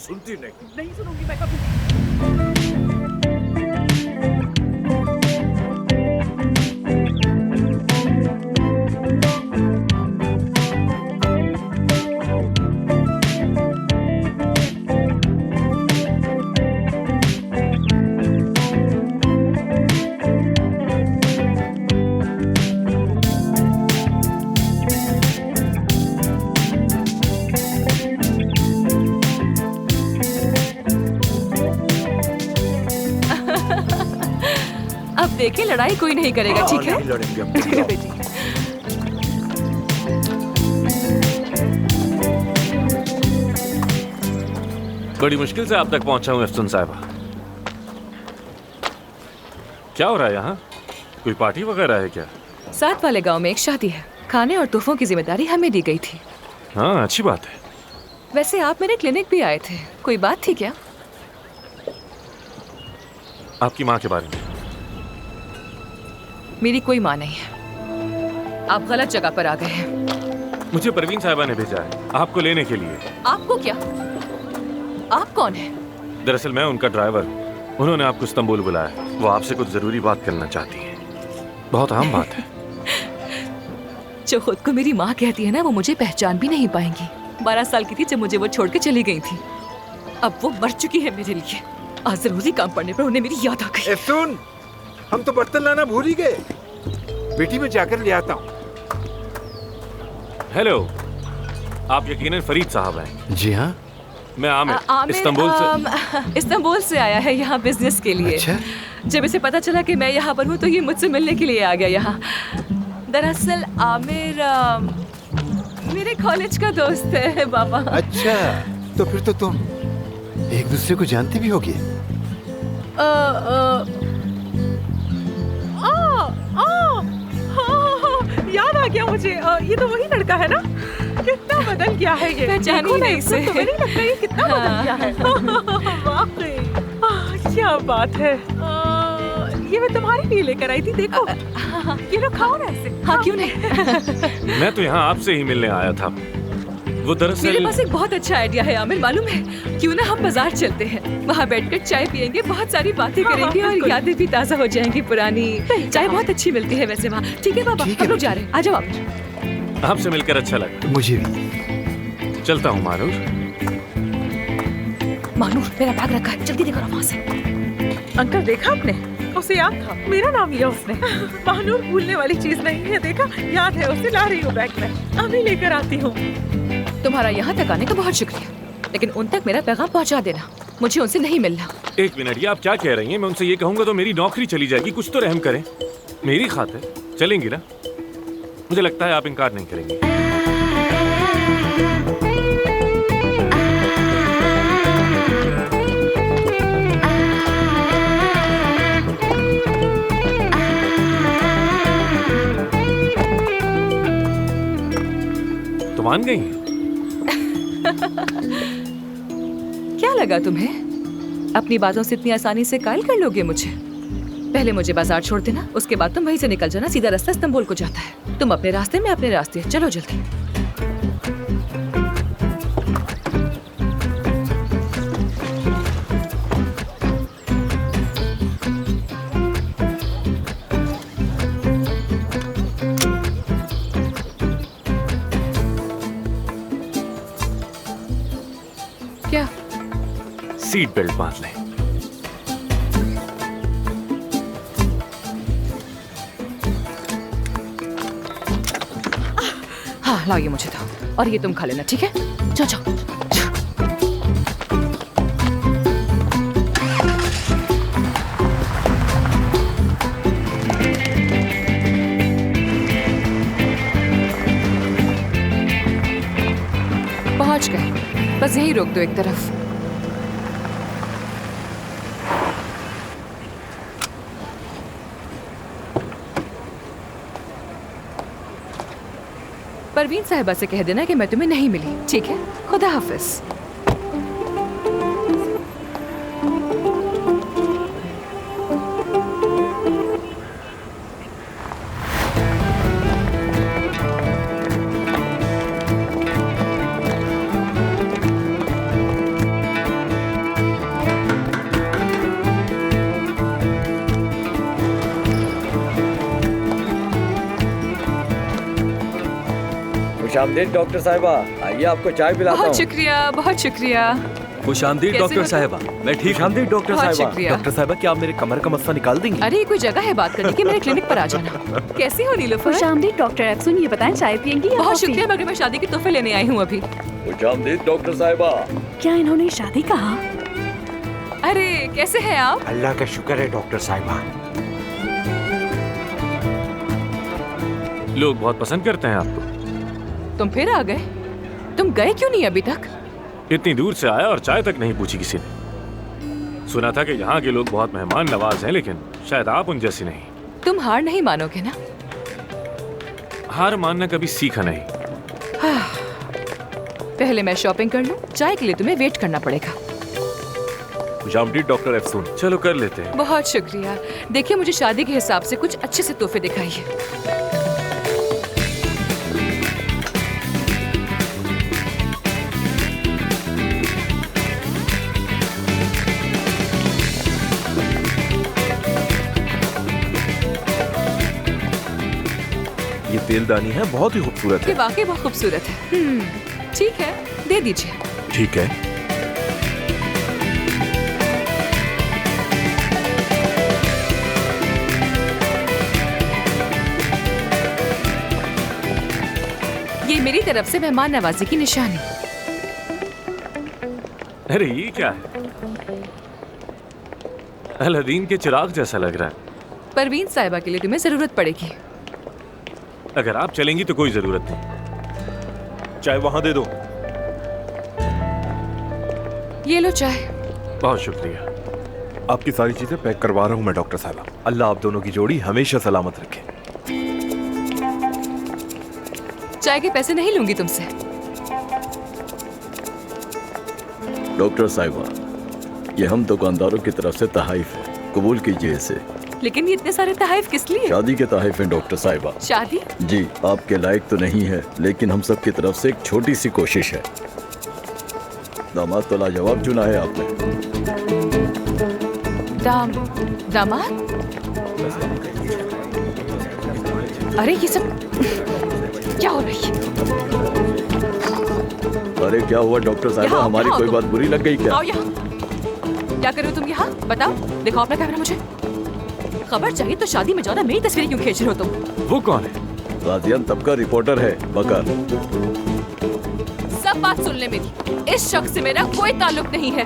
सुनती नहीं। नहीं सुनूंगी मैं कभी। अब देखिए लड़ाई कोई नहीं करेगा, ठीक है? नहीं लड़ेंगे अब। बेटी बड़ी मुश्किल से आप तक पहुंचा हूं एफसन साहिबा। क्या हो रहा है यहाँ? कोई पार्टी वगैरह है क्या? साथ वाले गांव में एक शादी है। खाने और तोहफों की जिम्मेदारी हमें दी गई थी। हाँ, अच्छी बात है। वैसे आप मेरे क्लिनिक भी आए थे, कोई बात थी क्या? आपकी माँ के बारे में। मेरी कोई माँ नहीं है। आप गलत जगह पर आ गए हैं। मुझे परवीन साहिबा ने भेजा है आपको लेने के लिए। आपको क्या? आप कौन है? दरअसल मैं उनका ड्राइवर हूँ। उन्होंने आपको इस्तांबुल बुलाया। वो आपसे कुछ जरूरी बात करना चाहती है। बहुत अहम बात है। जो खुद को मेरी माँ कहती है ना, वो मुझे पहचान भी नहीं पाएंगी। 12 साल की थी जब मुझे वो छोड़ के चली गई थी। अब वो मर चुकी है मेरे लिए। आज जरूरी काम पड़ने पर उन्हें मेरी याद आ गई। ए सुन, हम तो बर्तन लाना भूल ही गए। बेटी मैं जाकर ले आता हूँ। हेलो, आप यकीनन फरीद साहब हैं। जी हाँ। मैं आमिर आमिर इस्तांबुल से। इस्तांबुल से आया है यहाँ बिजनेस के लिए। अच्छा। जब इसे पता चला कि मैं यहाँ पर हूँ तो ये मुझसे मिलने के लिए आ गया यहाँ। दरअसल आमिर मेरे कॉलेज का दोस्त है बाबा। अच्छा, तो फिर तो तुम एक दूसरे को जानती भी होगी। याद आ गया मुझे। ये तो वही लड़का है ना? कितना बदल गया है ये। पहचानी देखो ना, नहीं इसको इसे। तुम्हें नहीं लगता ये कितना बदल गया है? वाकई क्या बात है। ये मैं तुम्हारे लिए लेकर आई थी, देखो। ये लो, खाओ ना ऐसे। हाँ क्यों नहीं। मैं तो यहाँ आपसे ही मिलने आया था। वो मेरे दरअसल पास एक बहुत अच्छा आइडिया है आमिर, मालूम है? क्यों ना हम बाजार चलते हैं, वहाँ बैठकर चाय पियेंगे, बहुत सारी बातें करेंगे और बिल्कुल। यादें भी ताज़ा हो जाएंगी पुरानी। चाय बहुत अच्छी मिलती है वैसे वहाँ। ठीक है बाबा, ठीक है हम लोग जा रहे हैं। आ जाओ आप। आपसे मिलकर अच्छा लगा। मुझे भी। चलता हूँ मारूर। मानूर, मेरा बैग रखा है, जल्दी देखो वहाँ से। अंकल देखा आपने? उसे याद था, मेरा नाम लिया उसने। महानूर भूलने वाली चीज नहीं है, देखा? याद है उसे। ला रही हूँ बैग में, अभी लेकर आती हूँ। तुम्हारा यहाँ तक आने का बहुत शुक्रिया, लेकिन उन तक मेरा पैगाम पहुँचा देना। मुझे उनसे नहीं मिलना। एक मिनट, ये आप क्या कह रही हैं? मैं उनसे ये कहूंगा तो मेरी नौकरी चली जाएगी। कुछ तो रहम करें। मेरी खातिर चलेंगी ना? मुझे लगता है आप इनकार नहीं करेंगी। तो मान गई? क्या लगा तुम्हें? अपनी बातों से इतनी आसानी से कायल कर लोगे मुझे? पहले मुझे बाजार छोड़ देना, उसके बाद तुम वहीं से निकल जाना। सीधा रास्ता इस्तांबुल को जाता है। तुम अपने रास्ते में, अपने रास्ते। चलो जल्दी। क्या? सीट बेल्ट बांध लें। हाँ लाओ, ये मुझे दो और ये तुम खा लेना, ठीक है? जाओ जाओ। पहुंच गए, बस यही रोक दो एक तरफ। परवीन साहिबा से कह देना कि मैं तुम्हें नहीं मिली, ठीक है? खुदा हाफिज। खुशामदीद डॉक्टर साहिबा, आइए आपको चाय पिलाता बहुत हूँ। शुक्रिया, बहुत शुक्रिया। खुशामदीद कैसे हो डॉक्टर तुम? साहिबा, मैं ठीक हूँ। खुशामदीद डॉक्टर बहुत साहिबा। शुक्रिया। डॉक्टर साहिबा, क्या आप मेरे कमर का मसला निकाल देंगी? अरे ये कोई जगह है बात करने की, मेरे क्लिनिक पर आ जाना। कैसी हो नीलोफर? खुशामदीद डॉक्टर अफसून, ये बताएं चाय पियेंगी या बहुत कॉफी? शुक्रिया, मगर मैं शादी के तोहफे लेने आई हूँ अभी। खुशामदीद डॉक्टर साहिबा। क्या इन्होंने शादी कहा? अरे कैसे हैं आप? अल्लाह का शुक्र है डॉक्टर साहिबा। लोग बहुत पसंद करते हैं आपको। तुम फिर आ गए? तुम गए क्यों नहीं अभी तक? इतनी दूर से आया और चाय तक नहीं पूछी किसी ने। सुना था कि यहाँ के लोग बहुत मेहमान नवाज हैं, लेकिन शायद आप उन जैसी नहीं। तुम हार नहीं मानोगे ना? हार मानना कभी सीखा नहीं। पहले मैं शॉपिंग कर लूं, चाय के लिए तुम्हें वेट करना पड़ेगा। खुशामदीद डॉक्टर अफसून। चलो कर लेते हैं। बहुत शुक्रिया। देखिए मुझे शादी के हिसाब से कुछ अच्छे से तोहफे दिखाइए। ये तेलदानी है, बहुत ही खूबसूरत ये है। वाकई बहुत खूबसूरत है। ठीक है, दे दीजिए। ठीक है। ये मेरी तरफ से मेहमान नवाजी की निशानी। अरे ये क्या है? अलादीन के चिराग जैसा लग रहा है। परवीन साहिबा के लिए तुम्हें जरूरत पड़ेगी। अगर आप चलेंगी तो कोई जरूरत नहीं। चाय वहाँ दे दो। ये लो चाय। बहुत शुक्रिया। आपकी सारी चीजें पैक करवा रहा हूँ मैं डॉक्टर साहिबा। अल्लाह आप दोनों की जोड़ी हमेशा सलामत रखे। चाय के पैसे नहीं लूंगी तुमसे। डॉक्टर साहिबा, ये हम दुकानदारों की तरफ से तहाइफ है, कबूल कीजिए इसे। लेकिन ये इतने सारे तहाइफ किस लिए? शादी के तहाइफ हैं डॉक्टर साहिबा। शादी? जी, आपके लायक तो नहीं है, लेकिन हम सब की तरफ से एक छोटी सी कोशिश है। दामाद तो लाजवाब चुना है आपने। दामाद? अरे ये सब क्या हो रही है? अरे क्या हुआ डॉक्टर साहिबा, यहाँ, हमारी यहाँ कोई तो- बात बुरी लग गई क्या? आओ यहाँ। क्या कर रहे हो तुम यहाँ? बताओ, दिखाओ अपना कैमरा मुझे। खबर चाहिए तो शादी में जाओ ना, मेरी तस्वीरें क्यों खींच रहे हो तुम? वो कौन है? गाजियान तबका रिपोर्टर है, बकर। सब बात सुन ले मेरी। इस शख्स से मेरा कोई ताल्लुक नहीं है।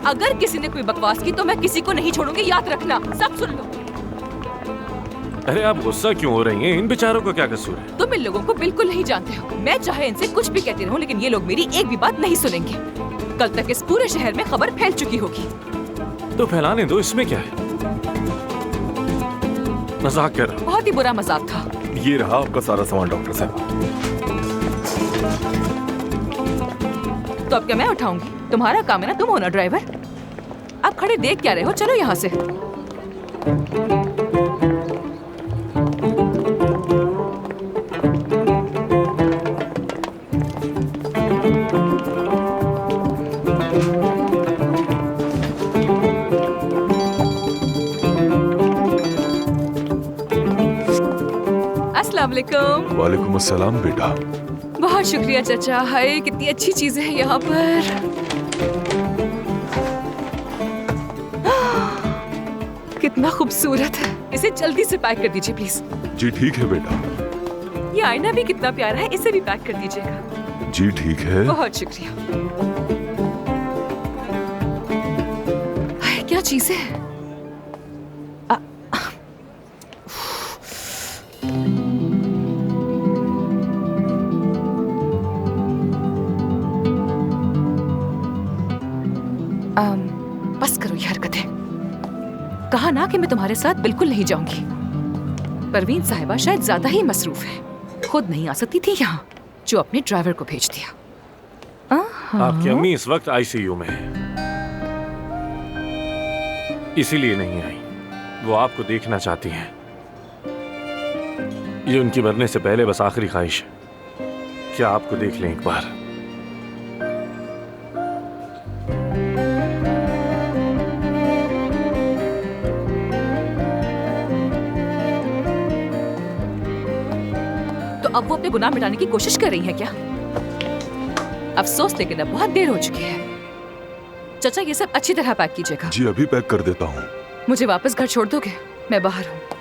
अगर किसी ने कोई बकवास की तो मैं किसी को नहीं छोड़ूंगी, याद रखना। सब सुन लो। अरे आप गुस्सा क्यों हो रही हैं? इन बेचारों का क्या कसूर है? तुम इन लोगों को बिल्कुल नहीं जानते हो। मैं चाहे इनसे कुछ भी कहती रहूं, लेकिन ये लोग मेरी एक भी बात नहीं सुनेंगे। कल तक इस पूरे शहर में खबर फैल चुकी होगी। तो फैलाने दो, इसमें क्या है? मजाक कर रहा हूं। बहुत ही बुरा मजाक था। ये रहा आपका सारा सामान डॉक्टर साहिबा। तो अब क्या मैं उठाऊंगी? तुम्हारा काम है ना, तुम हो ना ड्राइवर। आप खड़े देख क्या रहे हो? चलो यहाँ से। अस्सलाम वालेकुम। वालेकुम अस्सलाम बेटा। बहुत शुक्रिया चाचा। हाय कितनी अच्छी चीजें हैं यहाँ पर। कितना खूबसूरत है। इसे जल्दी से पैक कर दीजिए प्लीज। जी ठीक है बेटा। ये आईना भी कितना प्यारा है, इसे भी पैक कर दीजिएगा। जी ठीक है। बहुत शुक्रिया। हाय, क्या चीज है? बस करो ये हरकतें। कहा ना कि मैं तुम्हारे साथ बिल्कुल नहीं जाऊंगी। परवीन साहिबा शायद ज्यादा ही मसरूफ है, खुद नहीं आ सकती थी यहाँ, जो अपने ड्राइवर को भेज दिया। आपकी अम्मी इस वक्त आईसीयू में है, इसीलिए नहीं आई। वो आपको देखना चाहती हैं। ये उनकी मरने से पहले बस आखिरी ख्वाहिश है, क्या आपको देख लें एक बार। तो अब वो अपने गुनाह मिटाने की कोशिश कर रही है क्या? अफसोस, लेकिन अब बहुत देर हो चुकी है। चाचा, ये सब अच्छी तरह पैक कीजिएगा। जी अभी पैक कर देता हूँ। मुझे वापस घर छोड़ दोगे? मैं बाहर हूँ।